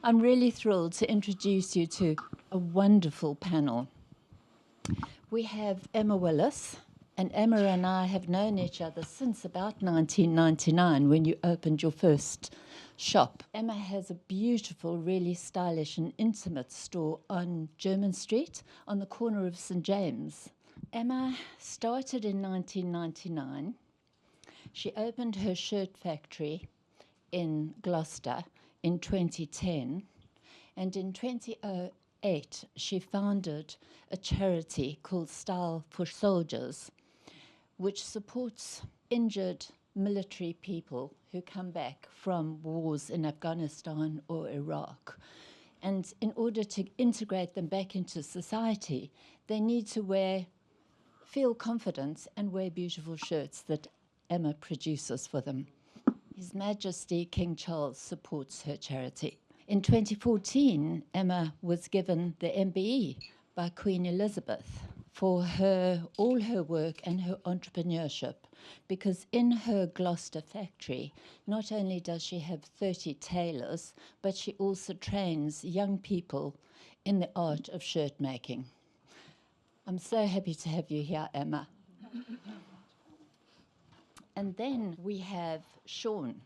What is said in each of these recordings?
I'm really thrilled to introduce you to a wonderful panel. We have Emma Willis, and Emma and I have known each other since about 1999 when you opened your first shop. Emma has a beautiful, really stylish and intimate store on Jermyn Street on the corner of St. James. Emma started in 1999. She opened her shirt factory in Gloucester in 2010, and in 2008 she founded a charity called Style for Soldiers, which supports injured military people who come back from wars in Afghanistan or Iraq. And in order to integrate them back into society, they need to feel confident and wear beautiful shirts that Emma produces for them. His Majesty King Charles supports her charity. In 2014, Emma was given the MBE by Queen Elizabeth for all her work and her entrepreneurship, because in her Gloucester factory, not only does she have 30 tailors, but she also trains young people in the art of shirt making. I'm so happy to have you here, Emma. And then we have Sean.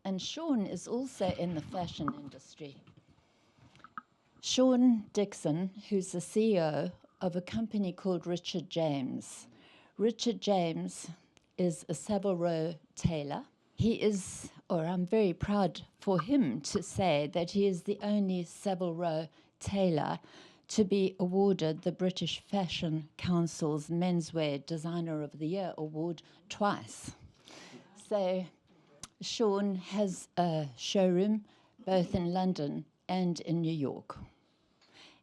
And Sean is also in the fashion industry. Sean Dixon, who's the CEO of a company called Richard James. Richard James is a Savile Row tailor. He is, or I'm very proud for him to say that he is the only Savile Row tailor to be awarded the British Fashion Council's Menswear Designer of the Year award twice. So Sean has a showroom both in London and in New York.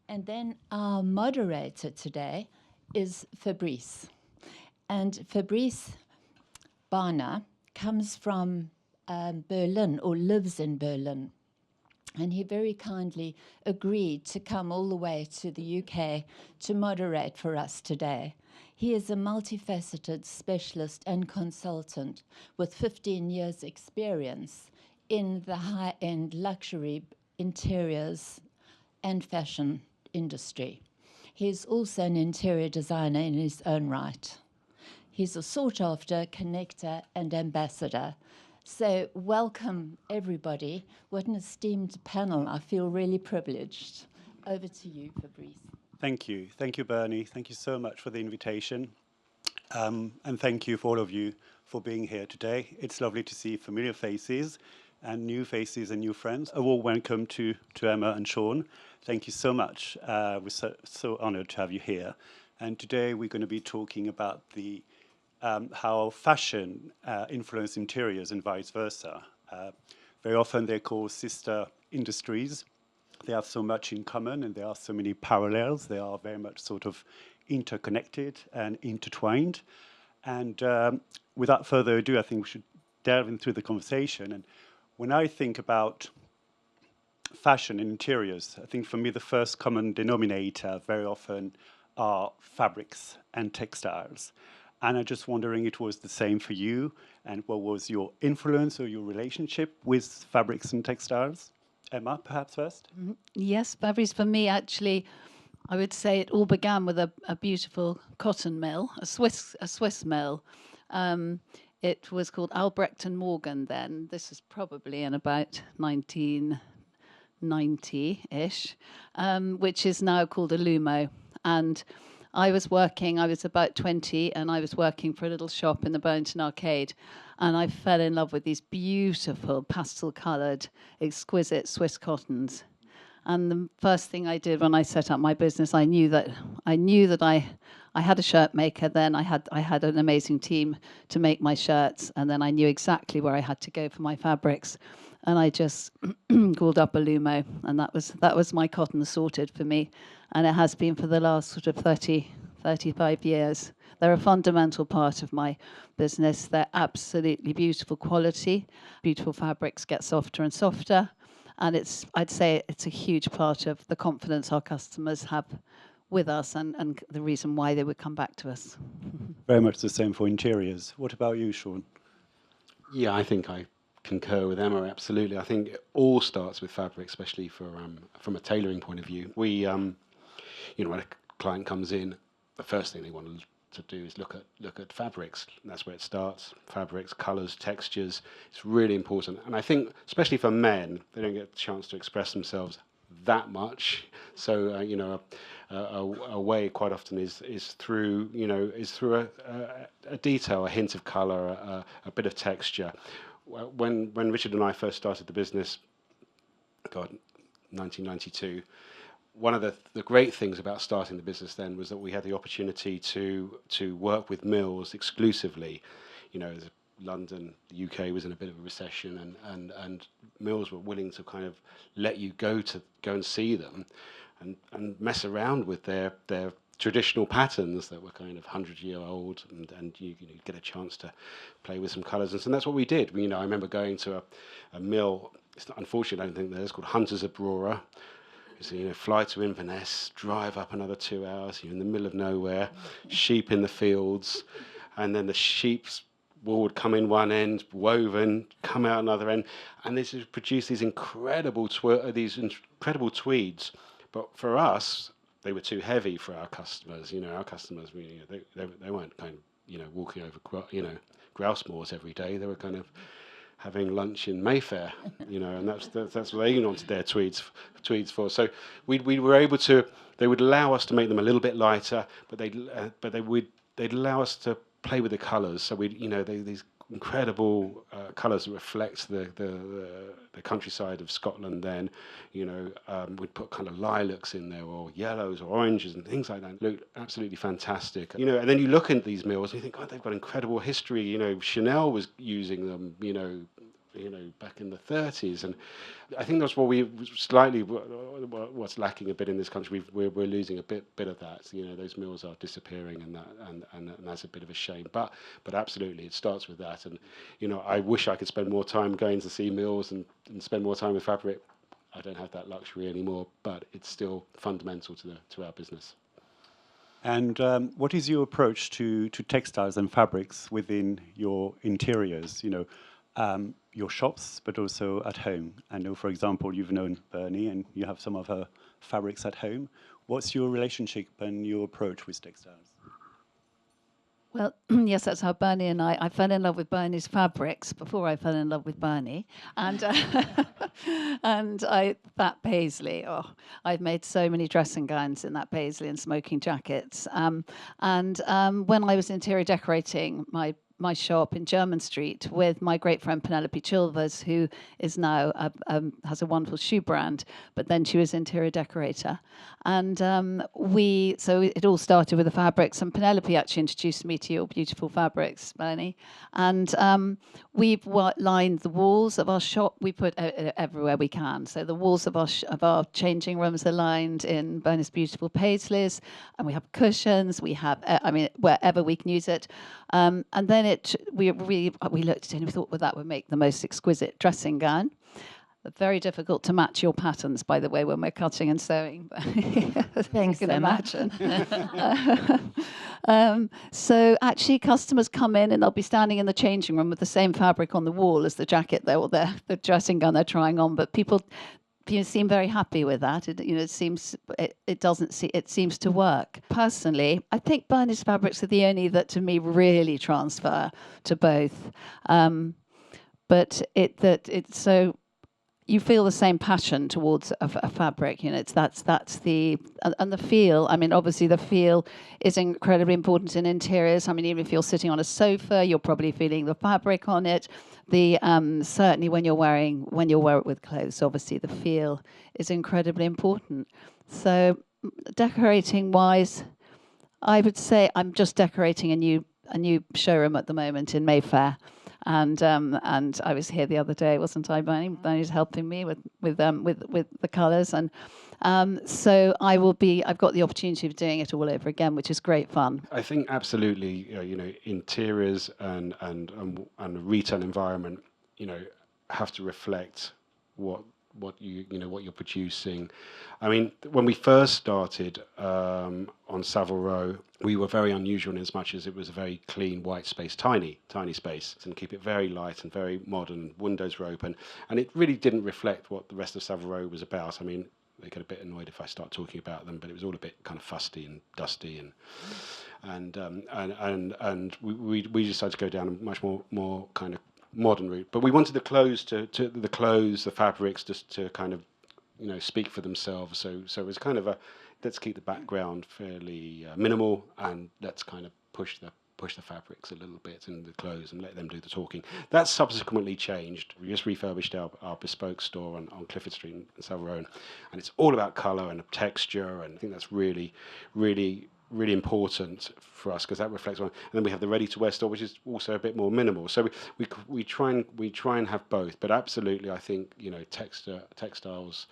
And then our moderator today is Fabrice. And Fabrice Barner comes from Berlin, or lives in Berlin. And he very kindly agreed to come all the way to the UK to moderate for us today. He is a multifaceted specialist and consultant with 15 years' experience in the high-end luxury interiors and fashion industry. He is also an interior designer in his own right. He's a sought-after connector and ambassador. So welcome, everybody. What an esteemed panel. I feel really privileged. Over to you, Fabrice. Thank you. Thank you, Bernie. Thank you so much for the invitation. And thank you for all of you for being here today. It's lovely to see familiar faces and new friends. A warm welcome to Emma and Sean. Thank you so much. We're so honored to have you here. And today we're going to be talking about the how fashion influences interiors and vice versa. Very often they're called sister industries. They have so much in common and there are so many parallels. They are very much sort of interconnected and intertwined. And without further ado, I think we should delve into the conversation. And when I think about fashion and interiors, I think for me the first common denominator very often are fabrics and textiles. And I'm just wondering, it was the same for you, and what was your influence or your relationship with fabrics and textiles? Emma, perhaps first? Yes, Fabrice, for me, actually, I would say it all began with a beautiful cotton mill, a Swiss mill. It was called Albrecht and Morgan then. This is probably in about 1990-ish, which is now called Illumo. And I was about 20, and I was working for a little shop in the Burlington Arcade, and I fell in love with these beautiful pastel-coloured, exquisite Swiss cottons. And the first thing I did when I set up my business, I knew that I had a shirt maker. Then I had an amazing team to make my shirts, and then I knew exactly where I had to go for my fabrics. And I just called up Illumo, and that was my cotton sorted for me. And it has been for the last sort of 35 years. They're a fundamental part of my business. They're absolutely beautiful quality. Beautiful fabrics get softer and softer. And I'd say it's a huge part of the confidence our customers have with us and the reason why they would come back to us. Very much the same for interiors. What about you, Sean? Yeah, I think I concur with Emma, absolutely. I think it all starts with fabric, especially from a tailoring point of view. We, when a client comes in, the first thing they want to do is look at fabrics. And that's where it starts. Fabrics, colours, textures. It's really important. And I think, especially for men, they don't get a chance to express themselves that much. So a way quite often is through a detail, a hint of colour, a bit of texture. When Richard and I first started the business, 1992. One of the great things about starting the business then was that we had the opportunity to work with mills exclusively. London, the UK was in a bit of a recession, and mills were willing to kind of let you go and see them, and mess around with their traditional patterns that were kind of 100-year-old, and you get a chance to play with some colours, and so that's what we did. I remember going to a mill. Unfortunately, I don't think there's called Hunters of Brora. So, fly to Inverness, drive up another 2 hours. You're in the middle of nowhere, sheep in the fields, and then the sheep's wool would come in one end, woven, come out another end, and this would produce these incredible tweeds. But for us, they were too heavy for our customers. Our customers, they weren't kind of walking over grouse moors every day. They were kind of having lunch in Mayfair, and that's what they wanted their tweeds for. So we were able to. They would allow us to make them a little bit lighter, but they'd allow us to play with the colours. So these incredible colours that reflect the countryside of Scotland. Then we'd put kind of lilacs in there, or yellows, or oranges, and things like that. It looked absolutely fantastic. And then you look at these mills and you think, God, they've got incredible history. Chanel was using them, back in the 30s, and I think that's what what's lacking a bit in this country. We're losing a bit of that. Those mills are disappearing, and that's a bit of a shame. But absolutely, it starts with that. And I wish I could spend more time going to see mills and spend more time with fabric. I don't have that luxury anymore, but it's still fundamental to our business. And what is your approach to textiles and fabrics within your interiors? Your shops, but also at home. I know, for example, you've known Bernie, and you have some of her fabrics at home. What's your relationship and your approach with textiles? Well, yes, that's how Bernie and I fell in love with Bernie's fabrics before I fell in love with Bernie. And that paisley, I've made so many dressing gowns in that paisley and smoking jackets. When I was interior decorating my shop in Jermyn Street with my great friend Penelope Chilvers, who is now has a wonderful shoe brand, but then she was interior decorator. And so it all started with the fabrics, and Penelope actually introduced me to your beautiful fabrics, Bernie. And we've lined the walls of our shop. We put everywhere we can. So the walls of our changing rooms are lined in Bernie's beautiful paisleys, and we have cushions. We have, wherever we can use it. And then we looked at it and we thought, well, that would make the most exquisite dressing gown. Very difficult to match your patterns, by the way, when we're cutting and sewing. Thanks, you can Emma. Imagine. So actually, customers come in and they'll be standing in the changing room with the same fabric on the wall as the jacket or the dressing gown they're trying on. But people seem very happy with that. It seems to work. Personally, I think Bernie's fabrics are the only that to me really transfer to both. So you feel the same passion towards a fabric. That's the feel. Obviously the feel is incredibly important in interiors. Even if you're sitting on a sofa, you're probably feeling the fabric on it. Certainly when you wear it with clothes, obviously the feel is incredibly important. So decorating wise, I would say I'm just decorating a new showroom at the moment in Mayfair. And I was here the other day, wasn't I, Bernie? Bernie's helping me with the colours, and so I've got the opportunity of doing it all over again, which is great fun. I think absolutely, interiors and the retail environment, have to reflect what what you're producing. I mean, when we first started on Savile Row, we were very unusual in as much as it was a very clean white space, tiny space, and keep it very light and very modern. Windows were open, and it really didn't reflect what the rest of Savile Row was about. I mean, they get a bit annoyed if I start talking about them, but it was all a bit kind of fusty and dusty, and we decided to go down a much more kind of modern route. But we wanted the clothes the fabrics just to kind of speak for themselves. So it was kind of let's keep the background fairly minimal, and let's kind of push the fabrics a little bit in the clothes and let them do the talking. That subsequently changed. We just refurbished our bespoke store on Clifford Street in Savile Row, and it's all about colour and texture, and I think that's really, really, really important for us because that reflects on. And then we have the ready-to-wear store, which is also a bit more minimal. So we try and have both, but absolutely, I think textiles,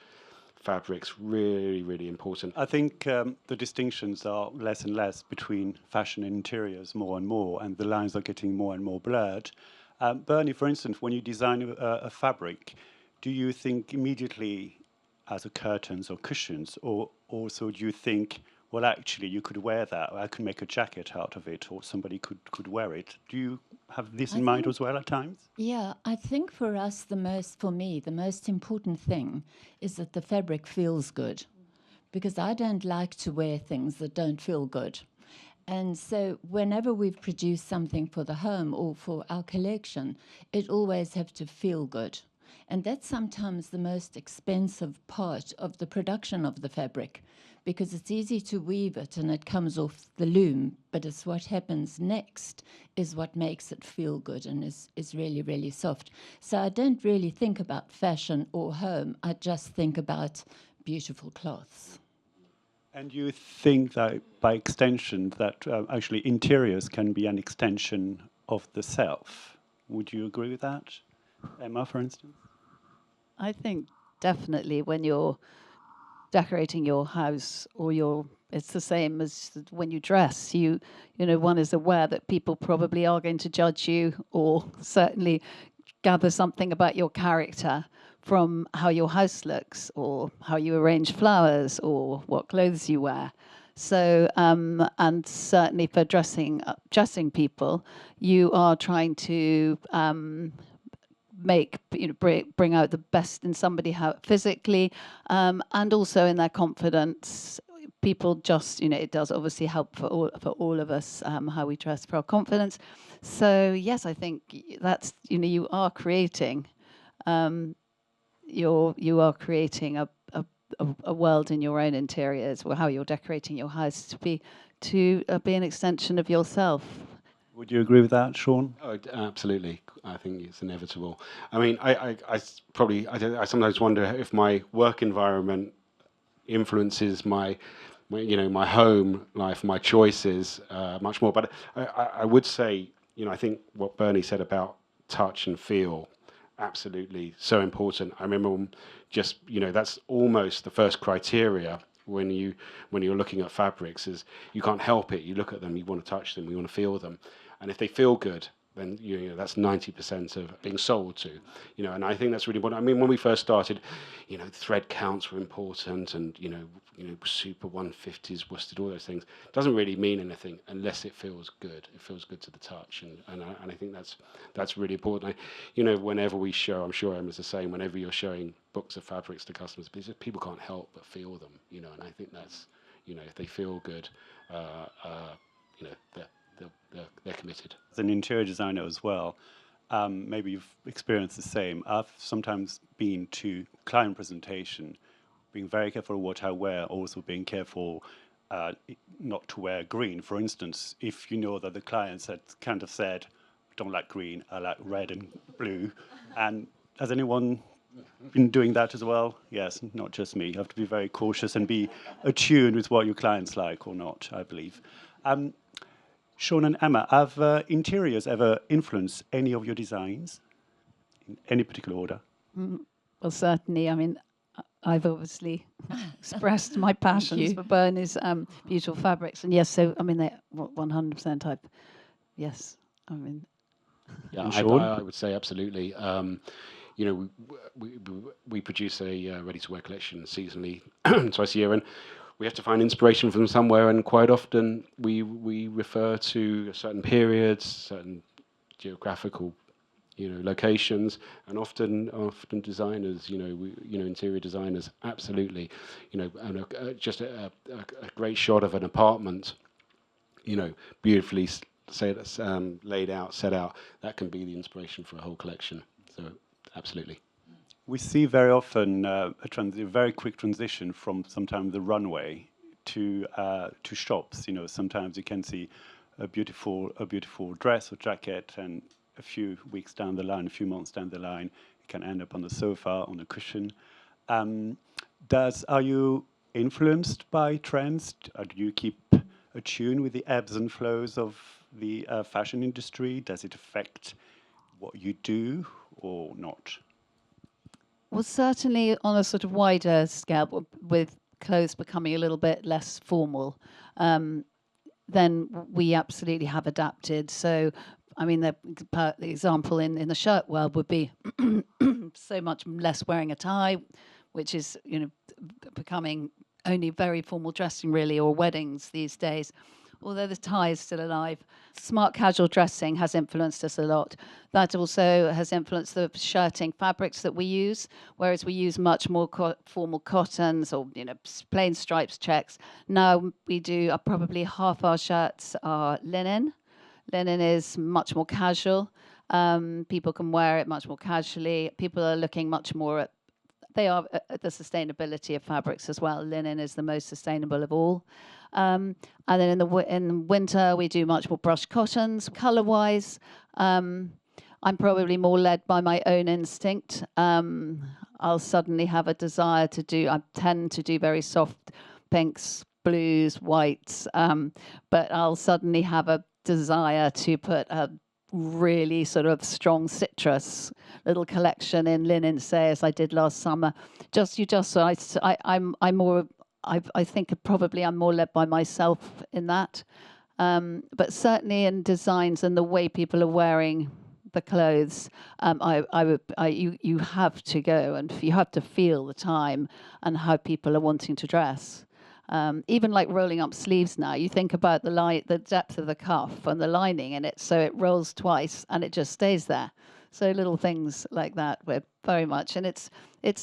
fabrics, really, really important. I think the distinctions are less and less between fashion and interiors more and more, and the lines are getting more and more blurred. Bernie, for instance, when you design a fabric, do you think immediately as a curtains or cushions, or also do you think, well, actually, you could wear that, or I could make a jacket out of it, or somebody could wear it? Do you have this in mind as well at times? Yeah, I think for us, for me, the most important thing is that the fabric feels good, because I don't like to wear things that don't feel good. And so whenever we've produced something for the home or for our collection, it always has to feel good. And that's sometimes the most expensive part of the production of the fabric, because it's easy to weave it and it comes off the loom, but it's what happens next is what makes it feel good and is really, really soft. So I don't really think about fashion or home. I just think about beautiful cloths. And you think that by extension that actually interiors can be an extension of the self? Would you agree with that? Emma, for instance? I think definitely when you're decorating your house it's the same as when you dress. One is aware that people probably are going to judge you or certainly gather something about your character from how your house looks or how you arrange flowers or what clothes you wear. So, and certainly for dressing people, you are trying to bring out the best in somebody physically, and also in their confidence. People just, it does obviously help for all of us how we dress for our confidence. So yes, I think that's you are creating, you are creating a world in your own interiors, or how you're decorating your house to be an extension of yourself. Would you agree with that, Sean? Oh, absolutely. I think it's inevitable. I mean, I sometimes wonder if my work environment influences my home life, my choices much more. But I would say, I think what Bernie said about touch and feel, absolutely so important. I remember that's almost the first criteria when you're looking at fabrics is you can't help it. You look at them, you want to touch them, you want to feel them. And if they feel good, then that's 90% of being sold to, and I think that's really important. I mean, when we first started, thread counts were important, and super 150s, worsted, all those things. It doesn't really mean anything unless it feels good. It feels good to the touch, and I think that's really important. Whenever we show, I'm sure Emma's the same. Whenever you're showing books of fabrics to customers, people can't help but feel them, and I think that's, if they feel good, they're committed. As an interior designer as well, maybe you've experienced the same. I've sometimes been to client presentation, being very careful of what I wear, also being careful not to wear green. For instance, if you know that the clients had kind of said, don't like green, I like red and blue. And has anyone been doing that as well? Yes, not just me. You have to be very cautious and be attuned with what your clients like or not, I believe. Sean and Emma, have interiors ever influenced any of your designs in any particular order? Well, certainly. I mean, I've obviously expressed my passions for Bernie's beautiful fabrics, and yes, so I mean, they 100%. Yes, I mean. Yeah, I would say absolutely. you know, we produce a ready-to-wear collection seasonally twice a year, and we have to find inspiration from somewhere. And quite often we refer to certain periods, certain geographical, you know, locations, and often designers, you know, interior designers, absolutely, you know, and just a great shot of an apartment, you know, beautifully laid out, set out, that can be the inspiration for a whole collection. So, absolutely. We see very often a very quick transition from sometimes the runway to shops. You know, sometimes you can see a beautiful dress or jacket, and a few weeks down the line, a few months down the line, it can end up on the sofa, on a cushion. Are you influenced by trends? Do you keep attuned with the ebbs and flows of the fashion industry? Does it affect what you do or not? Well, certainly on a sort of wider scale, with clothes becoming a little bit less formal, then we absolutely have adapted. So, I mean, the example in the shirt world would be so much less wearing a tie, which is, you know, becoming only very formal dressing really, or weddings these days. Although the tie is still alive, smart casual dressing has influenced us a lot. That also has influenced the shirting fabrics that we use, whereas we use much more formal cottons or, you know, plain stripes, checks. Now we do probably half our shirts are linen. Linen is much more casual. People can wear it much more casually. People are looking much more at the sustainability of fabrics as well. Linen is the most sustainable of all. And then in winter, we do much more brushed cottons. Colour-wise, I'm probably more led by my own instinct. I'll suddenly have a desire I tend to do very soft pinks, blues, whites, but I'll suddenly have a desire to put a really sort of strong citrus little collection in linen, say, as I did last summer. I think probably I'm more led by myself in that, but certainly in designs and the way people are wearing the clothes, you have to go and you have to feel the time and how people are wanting to dress. Even like rolling up sleeves now, you think about the depth of the cuff and the lining in it, so it rolls twice and it just stays there. So little things like that, we're very much, and it's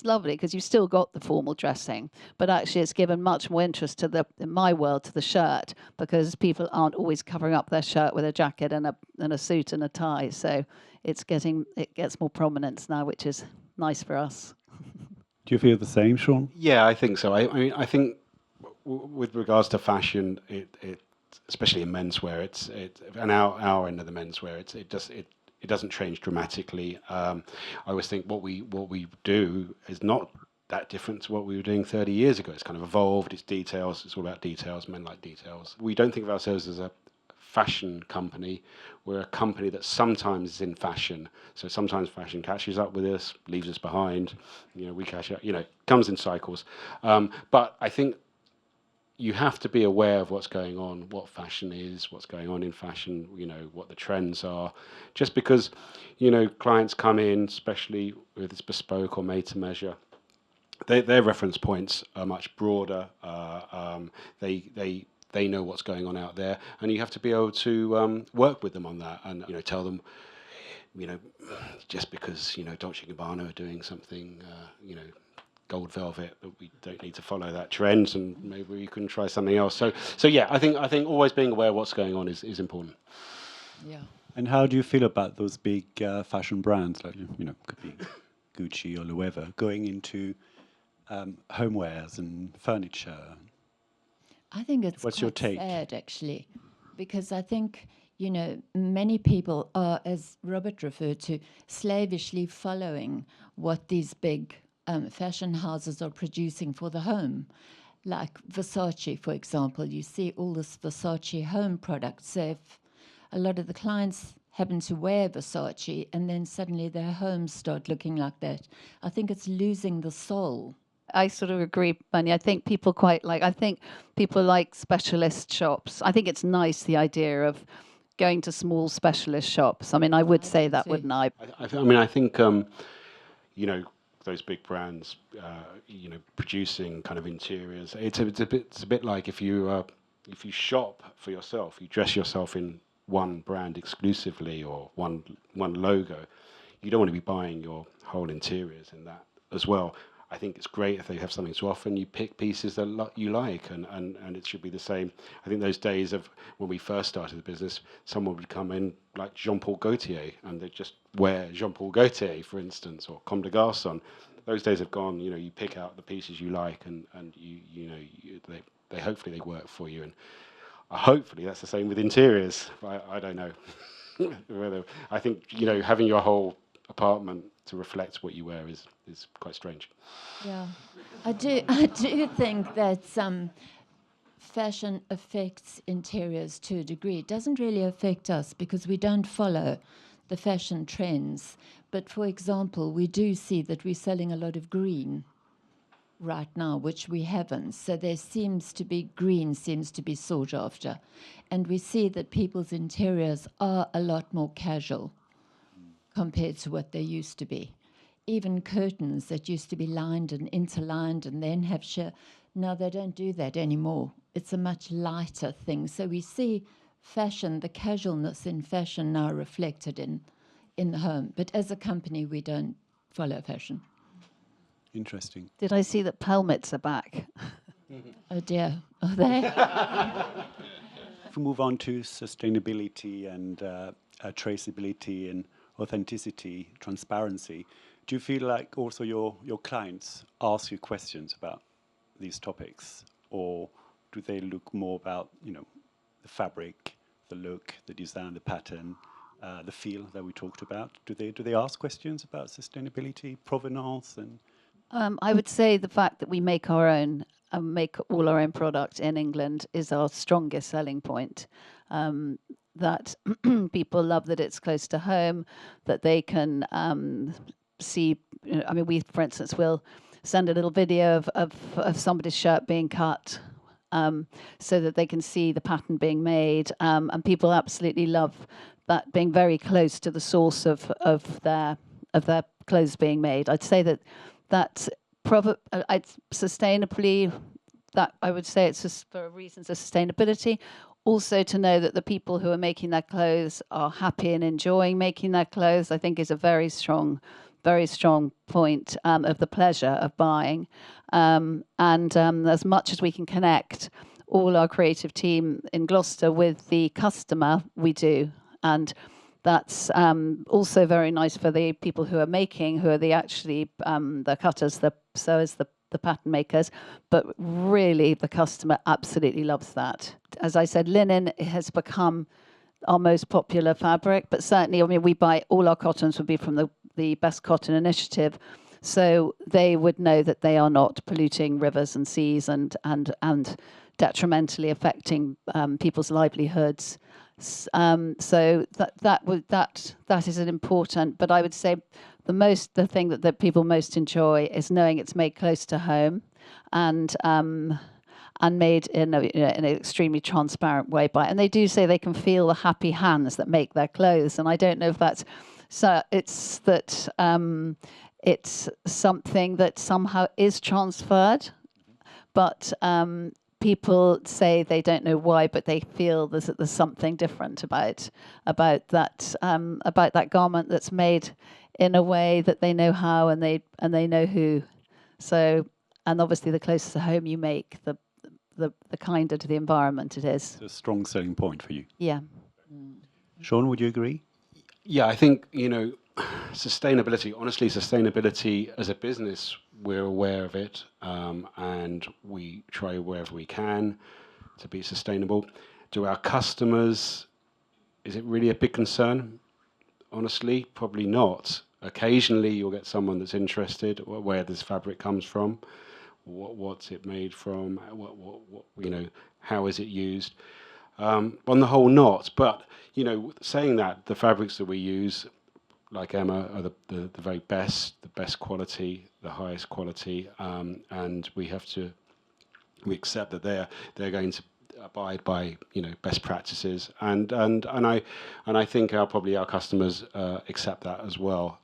lovely because you've still got the formal dressing, but actually it's given much more interest to in my world, to the shirt, because people aren't always covering up their shirt with a jacket and a suit and a tie. So it gets more prominence now, which is nice for us. Do you feel the same, Sean? Yeah, I think so. I mean, I think with regards to fashion, it especially in menswear, and our end of the menswear, it doesn't change dramatically. I always think what we do is not that different to what we were doing 30 years ago. It's kind of evolved. It's details. It's all about details. Men like details. We don't think of ourselves as a fashion company. We're a company that sometimes is in fashion. So sometimes fashion catches up with us, leaves us behind. You know, we catch up. You know, it comes in cycles. But I think you have to be aware of what's going on, what fashion is, what's going on in fashion, you know, what the trends are. Just because, you know, clients come in, especially with this bespoke or made to measure, their reference points are much broader. They know what's going on out there, and you have to be able to work with them on that, and, you know, tell them, you know, just because, you know, Dolce & Gabbana are doing something, you know, gold velvet, but we don't need to follow that trend, and maybe we can try something else. So yeah, I think always being aware of what's going on is important. Yeah. And how do you feel about those big fashion brands, like, you know, could be Gucci or whoever, going into homewares and furniture? I think it's What's quite your take? sad, actually, because I think, you know, many people are, as Robert referred to, slavishly following what these big fashion houses are producing for the home. Like Versace, for example, you see all this Versace home products. So if a lot of the clients happen to wear Versace and then suddenly their homes start looking like that, I think it's losing the soul. I sort of agree, Bunny. I think people like specialist shops. I think it's nice, the idea of going to small specialist shops. I mean, I would say that, wouldn't I? I mean, I think, you know, those big brands, you know, producing kind of interiors. It's a bit like if you shop for yourself, you dress yourself in one brand exclusively or one logo. You don't want to be buying your whole interiors in that as well. I think it's great if they have something to offer and you pick pieces that you like, and it should be the same. I think those days of when we first started the business, someone would come in like Jean-Paul Gaultier and they'd just wear Jean-Paul Gaultier, for instance, or Comme des Garçons. Those days have gone. You know, you pick out the pieces you like, and they hopefully they work for you, and hopefully that's the same with interiors. I don't know whether, I think, you know, having your whole apartment to reflect what you wear is quite strange. Yeah, I do think that fashion affects interiors to a degree. It doesn't really affect us because we don't follow the fashion trends. But for example, we do see that we're selling a lot of green right now, which we haven't. So there seems to be, green seems to be sought after. And we see that people's interiors are a lot more casual compared to what they used to be. Even curtains that used to be lined and interlined and then have sheer, now they don't do that anymore. It's a much lighter thing. So we see fashion, the casualness in fashion now reflected in the home. But as a company, we don't follow fashion. Interesting. Did I see that Pelmets are back? Oh dear, are they? If we move on to sustainability and traceability and authenticity, transparency, do you feel like also your clients ask you questions about these topics, or do they look more about, you know, the fabric, the look, the design, the pattern, the feel that we talked about? Do they ask questions about sustainability, provenance, and? I would say the fact that we make our own, make all our own product in England is our strongest selling point. That people love that it's close to home, that they can see. You know, I mean, we, for instance, will send a little video of somebody's shirt being cut, so that they can see the pattern being made, and people absolutely love that, being very close to the source of their clothes being made. I'd say that sustainably, that I would say it's just for reasons of sustainability. Also, to know that the people who are making their clothes are happy and enjoying making their clothes, I think is a very strong point of the pleasure of buying. And as much as we can connect all our creative team in Gloucester with the customer, we do. And that's also very nice for the people who are making, who are the cutters, the sewers, the pattern makers, but really the customer absolutely loves that. As I said, linen has become our most popular fabric, but certainly, I mean, we buy all our cottons would be from the Best Cotton Initiative, so they would know that they are not polluting rivers and seas and detrimentally affecting people's livelihoods. So that is an important, but I would say the thing that people most enjoy is knowing it's made close to home and made in an extremely transparent way and they do say they can feel the happy hands that make their clothes, and I don't know if that's so. It's that it's something that somehow is transferred, but people say they don't know why, but they feel there's something different about that garment that's made in a way that they know how and they know who. So, and obviously the closer to home you make, the kinder to the environment it is. It's a strong selling point for you. Yeah. Sean, would you agree? Yeah, I think, sustainability, honestly, sustainability as a business, we're aware of it, and we try wherever we can to be sustainable. Do our customers, is it really a big concern? Honestly, probably not. Occasionally you'll get someone that's interested where this fabric comes from, what's it made from, what how is it used. On the whole, not. But saying that, the fabrics that we use, like Emma, are the very best, the best quality, the highest quality, and we accept that they're going to abide by best practices, and I think our customers accept that as well.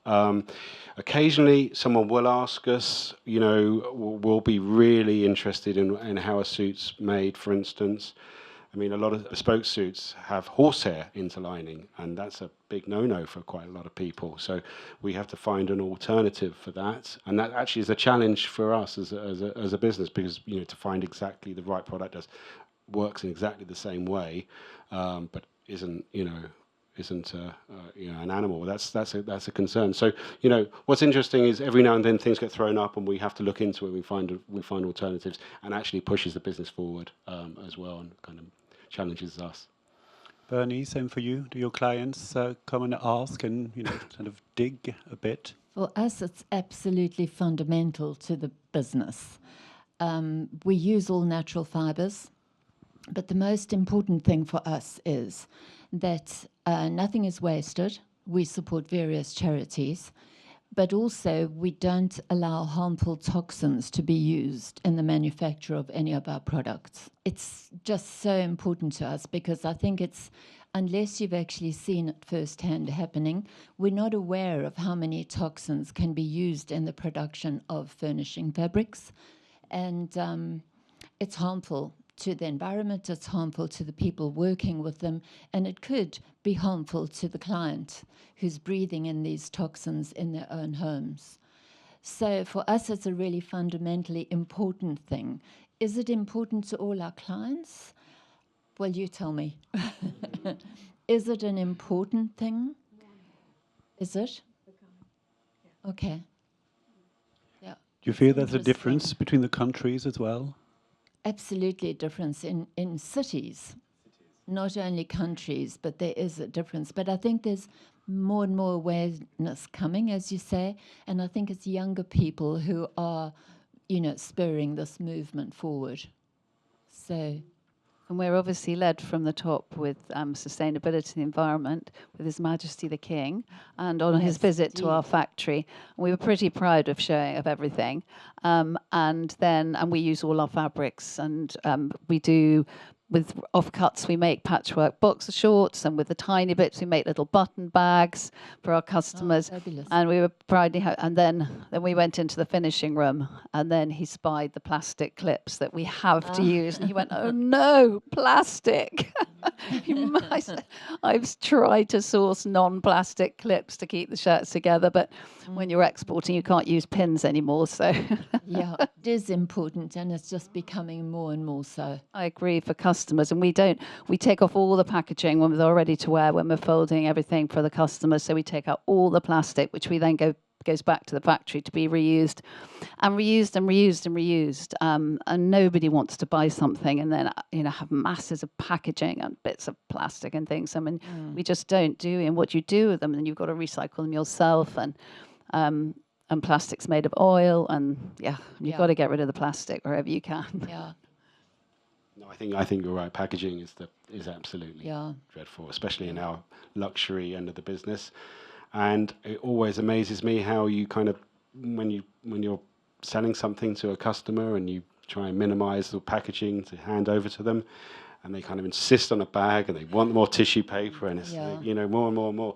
Occasionally, someone will ask us, we'll be really interested in how a suit's made, for instance. I mean, a lot of bespoke suits have horsehair interlining, and that's a big no-no for quite a lot of people. So we have to find an alternative for that, and that actually is a challenge for us as a business, because to find exactly the right product that works in exactly the same way, but isn't an animal. That's a concern. So what's interesting is every now and then things get thrown up, and we have to look into it. We find alternatives, and actually pushes the business forward as well, and kind of challenges us. Bernie, same for you. Do your clients come and ask and kind of dig a bit? For us, it's absolutely fundamental to the business. We use all natural fibres, but the most important thing for us is that nothing is wasted. We support various charities, but also we don't allow harmful toxins to be used in the manufacture of any of our products. It's just so important to us, because I think unless you've actually seen it firsthand happening, we're not aware of how many toxins can be used in the production of furnishing fabrics. And it's harmful to the environment, it's harmful to the people working with them, and it could be harmful to the client who's breathing in these toxins in their own homes. So for us, it's a really fundamentally important thing. Is it important to all our clients? Well, you tell me. Is it an important thing? Is it? Okay. Yeah. Do you feel there's a Interesting. difference between the countries as well? Absolutely a difference in cities, not only countries, but there is a difference. But I think there's more and more awareness coming, as you say, and I think it's younger people who are, spurring this movement forward. So, And we're obviously led from the top with sustainability and the environment with His Majesty the King, and on his Yes, visit to our indeed. factory. We were pretty proud of showing of everything. And we use all our fabrics, and we do, with offcuts, we make patchwork boxer shorts, and with the tiny bits, we make little button bags for our customers. fabulous. And we were proudly, and then we went into the finishing room, and then he spied the plastic clips that we have to use, and he went, "Oh no, plastic!" I've tried to source non-plastic clips to keep the shirts together, but when you're exporting, you can't use pins anymore. So Yeah, it is important, and it's just becoming more and more so. I agree for customers, and we take off all the packaging when they're ready to wear, when we're folding everything for the customers. So we take out all the plastic, which we then goes back to the factory to be reused and reused and reused and reused. And nobody wants to buy something and then have masses of packaging and bits of plastic and things. I mean, we just don't do. And what you do with them, and you've got to recycle them yourself. And plastic's made of oil, and you've got to get rid of the plastic wherever you can. Yeah, No, I think you're right. Packaging is absolutely dreadful, especially in our luxury end of the business. And it always amazes me how you kind of, when you're selling something to a customer and you try and minimize the packaging to hand over to them, and they kind of insist on a bag and they want more tissue paper, and it's more and more and more.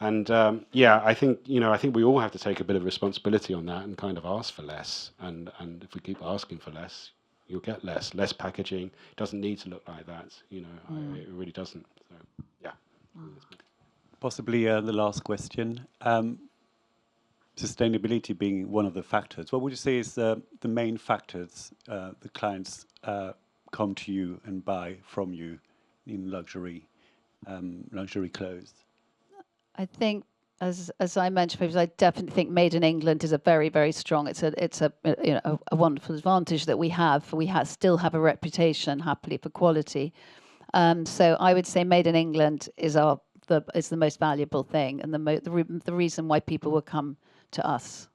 And I think we all have to take a bit of responsibility on that and kind of ask for less. And if we keep asking for less, you'll get less packaging. It doesn't need to look like that. It really doesn't. So yeah. Possibly the last question. Sustainability being one of the factors. What would you say is the main factors the clients come to you and buy from you in luxury clothes? I think, as I mentioned, I definitely think Made in England is a very, very strong. It's a wonderful advantage that we have. We still have a reputation, happily, for quality. So I would say Made in England is the most valuable thing, and the reason why people will come to us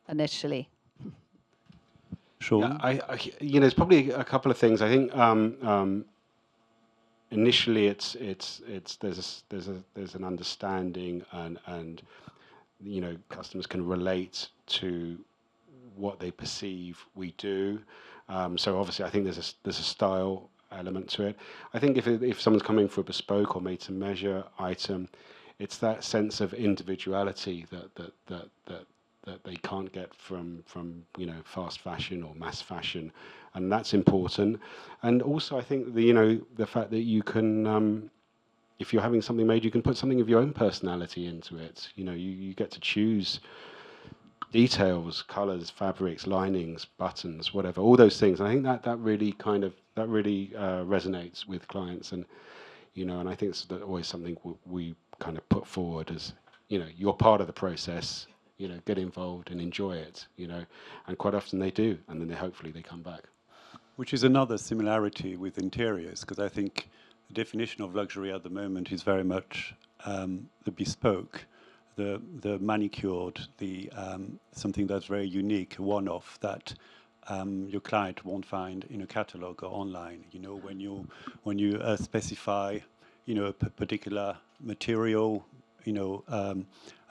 initially. Sure. Yeah, there's probably a couple of things. I think initially there's an understanding, and customers can relate to what they perceive we do. So obviously I think there's a style element to it. I think if someone's coming for a bespoke or made-to-measure item, it's that sense of individuality that they can't get from fast fashion or mass fashion, and that's important. And also, I think the fact that you can, if you're having something made, you can put something of your own personality into it. You get to choose details, colours, fabrics, linings, buttons, whatever, all those things. And I think that really resonates with clients, and and I think it's always something we kind of put forward as you're part of the process. Get involved and enjoy it. And quite often they do, and then hopefully they come back. Which is another similarity with interiors, because I think the definition of luxury at the moment is very much the bespoke, the manicured, the something that's very unique, a one-off that your client won't find in a catalog or online. When you specify, a particular material,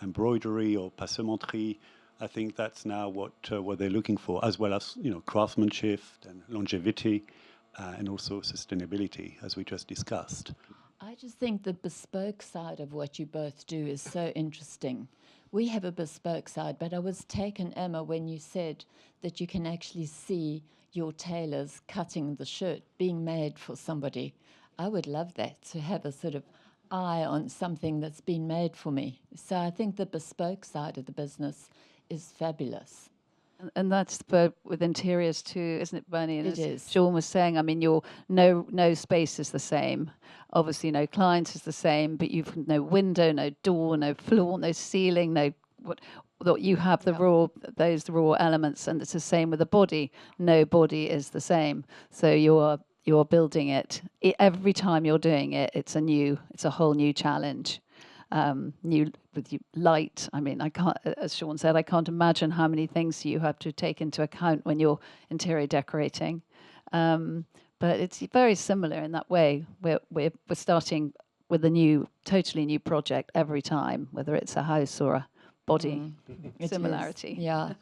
embroidery or passementerie. I think that's now what they're looking for, as well as craftsmanship and longevity, and also sustainability, as we just discussed. I just think the bespoke side of what you both do is so interesting. We have a bespoke side, but I was taken, Emma, when you said that you can actually see your tailors cutting the shirt being made for somebody. I would love that, to have a sort of eye on something that's been made for me. So I think the bespoke side of the business is fabulous. And that's with interiors too, isn't it, Bernie? And It is. Sean was saying, I mean, your no space is the same. Obviously, no client is the same, but you've no window, no door, no floor, no ceiling, no what you have the raw elements, and it's the same with the body. No body is the same. So you're building it. Every time you're doing it, it's a whole new challenge. New with light. I mean, I can't, as Sean said, I can't imagine how many things you have to take into account when you're interior decorating. But it's very similar in that way. We're starting with a totally new project every time, whether it's a house or a body. Similarity. Yeah.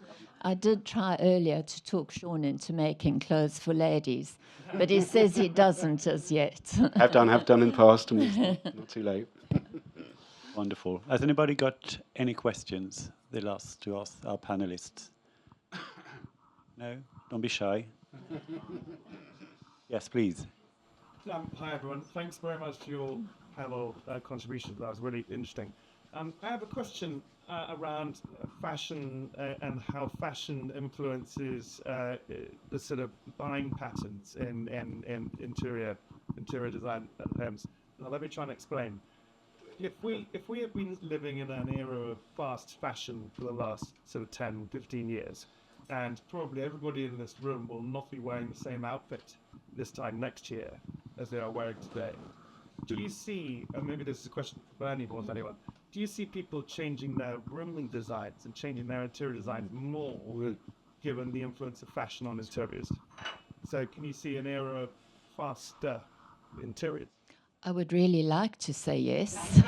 I did try earlier to talk Sean into making clothes for ladies, but he says he doesn't as yet. Have done in the past, and it's not too late. Wonderful. Has anybody got any questions they'll ask to us, our panelists? No? Don't be shy. Yes, please. Hi, everyone. Thanks very much for your panel contribution. That was really interesting. I have a question around fashion and how fashion influences the sort of buying patterns in interior design homes. Now, let me try and explain. If we have been living in an era of fast fashion for the last sort of 10, 15 years, and probably everybody in this room will not be wearing the same outfit this time next year as they are wearing today, do you see, and maybe this is a question for Bernie more than anyone, do you see people changing their rooming designs and changing their interior designs more given the influence of fashion on interiors? So can you see an era of faster interiors? I would really like to say yes.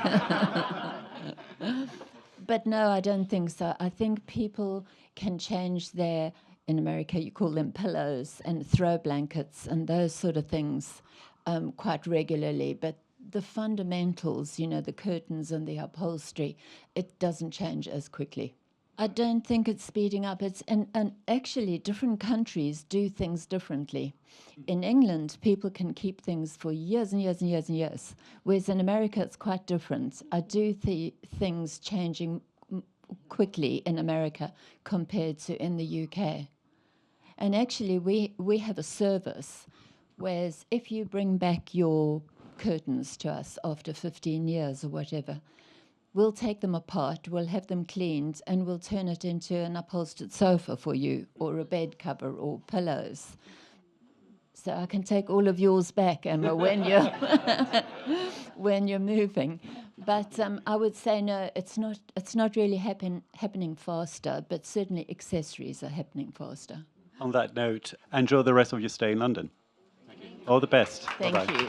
But no, I don't think so. I think people can change in America, you call them pillows and throw blankets and those sort of things quite regularly. But the fundamentals, the curtains and the upholstery, it doesn't change as quickly. I don't think it's speeding up. And actually, different countries do things differently. In England, people can keep things for years and years and years and years, whereas in America, it's quite different. I do see things changing quickly in America compared to in the UK. And actually, we have a service, whereas if you bring back your curtains to us after 15 years or whatever, we'll take them apart, we'll have them cleaned, and we'll turn it into an upholstered sofa for you, or a bed cover, or pillows. So I can take all of yours back, Emma, when you're moving. But I would say no, it's not really happening faster, but certainly accessories are happening faster. On that note, enjoy the rest of your stay in London. Thank you. All the best. Thank Bye-bye. you.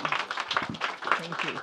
Thank you.